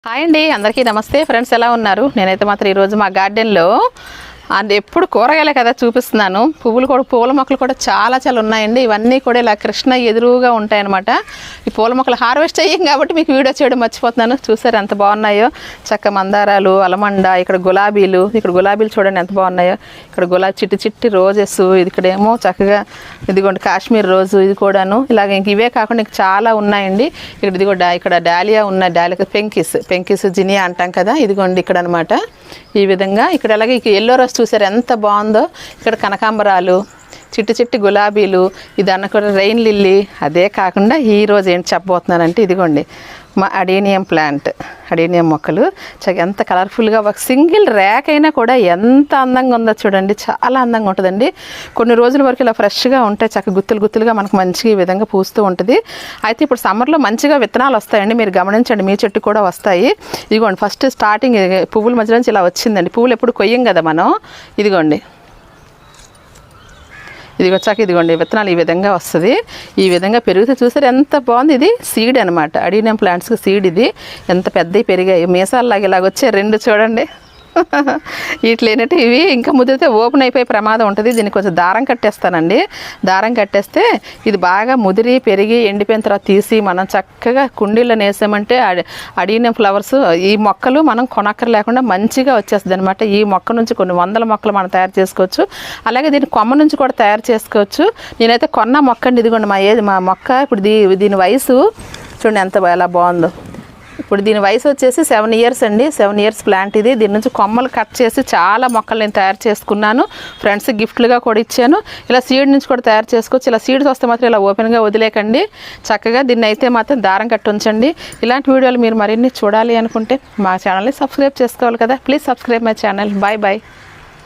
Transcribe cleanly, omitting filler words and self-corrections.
Hi అండి, అందరికీ నమస్తే ఫ్రెండ్స్. ఎలా ఉన్నారు? నేనైతే మాత్రం ఈరోజు మా గార్డెన్లో ఎప్పుడు కూరగాయలే కదా చూపిస్తున్నాను. పూల మొక్కలు కూడా చాలా ఉన్నాయండి. ఇవన్నీ కూడా ఇలా కృష్ణ ఎదురుగా ఉంటాయన్నమాట. ఈ పూల మొక్కలు హార్వెస్ట్ అయ్యాం కాబట్టి మీకు వీడియో చేయడం మర్చిపోతున్నాను. చూసారు ఎంత బాగున్నాయో, చక్క మందారాలు, అలమండ, ఇక్కడ గులాబీలు చూడండి ఎంత బాగున్నాయో. ఇక్కడ చిట్టి రోజెస్, ఇక్కడేమో చక్కగా ఇదిగోండి కాశ్మీర్ రోజు, ఇది కూడాను. ఇలాగ ఇంక ఇవే కాకుండా ఇంక చాలా ఉన్నాయండి. ఇక్కడ డాలియా డాలియా పెంకిస్ జినియా అంటాం కదా, ఇదిగోండి ఇక్కడ అనమాట. ఈ విధంగా ఇక్కడ అలాగే ఎల్లో రోజ్ చూసారు ఎంత బాగుందో. ఇక్కడ కనకాంబరాలు, చిట్టి గులాబీలు, ఇది అన్న కూడా రెయిన్ లిల్లీ. అదే కాకుండా ఈరోజు ఏంటి చెప్పబోతున్నానంటే ఇదిగోండి మా అడేనియం మొక్కలు ఎంత కలర్ఫుల్గా ఒక సింగిల్ ర్యాక్ అయినా కూడా ఎంత అందంగా ఉందో చూడండి. చాలా అందంగా ఉంటుందండి. కొన్ని రోజుల వరకు ఇలా ఫ్రెష్గా ఉంటాయి, గుత్తులుగా మనకు మంచిగా ఈ విధంగా పూస్తూ ఉంటుంది. అయితే ఇప్పుడు సమ్మర్లో మంచిగా విత్తనాలు వస్తాయండి, మీరు గమనించండి. మీ చెట్టు కూడా వస్తాయి. ఇదిగోండి ఫస్ట్ స్టార్టింగ్ పువ్వుల మధ్య నుంచి ఇలా వచ్చిందండి. పువ్వులు ఎప్పుడు కొయ్యం కదా మనం. ఇదిగోండి ఇదిగోండి విత్తనాలు ఈ విధంగా వస్తుంది. ఈ విధంగా పెరిగితే చూసారు ఎంత బాగుంది. ఇది సీడ్ అనమాట, అడీనియం ప్లాంట్స్కి సీడ్. ఇది ఎంత పెద్దవి పెరిగాయి, మీసాలలాగా ఇలాగ వచ్చే రెండు చూడండి. వీటిలో ఏంటంటే ఇవి ఇంకా ముదిరితే ఓపెన్ అయిపోయే ప్రమాదం ఉంటుంది. దీనికి కొంచెం దారం కట్టేస్తానండి. దారం కట్టేస్తే ఇది బాగా ముదిరి పెరిగి ఎండిపోయిన తర్వాత తీసి మనం చక్కగా కుండీల్లో వేసామంటే అడీనియం ఫ్లవర్స్ ఈ మొక్కలు మనం కొనక్కర లేకుండా మంచిగా వచ్చేస్తుంది అనమాట. ఈ మొక్క నుంచి కొన్ని వందల మొక్కలు మనం తయారు చేసుకోవచ్చు. అలాగే దీని కొమ్మ నుంచి కూడా తయారు చేసుకోవచ్చు. నేనైతే కొన్న మొక్క అండి. ఇదిగోండి మా మొక్క. ఇప్పుడు దీని వయసు చూడండి ఎంత ఎలా బాగుందో. ఇప్పుడు దీని వయసు వచ్చేసి 7 years అండి. 7 years ప్లాంట్ ఇది. దీని నుంచి కొమ్మలు కట్ చేసి చాలా మొక్కలు నేను తయారు చేసుకున్నాను. ఫ్రెండ్స్ గిఫ్ట్లుగా కూడా ఇచ్చాను. ఇలా సీడ్ నుంచి కూడా తయారు చేసుకోవచ్చు. ఇలా సీడ్స్ వస్తే మాత్రం ఇలా ఓపెన్గా వదిలేకండి. చక్కగా దీన్ని అయితే మాత్రం దారం కట్టి ఉంచండి. ఇలాంటి వీడియోలు మీరు మరిన్ని చూడాలి అనుకుంటే మా ఛానల్ని సబ్స్క్రైబ్ చేసుకోవాలి కదా. Please subscribe my channel. Bye.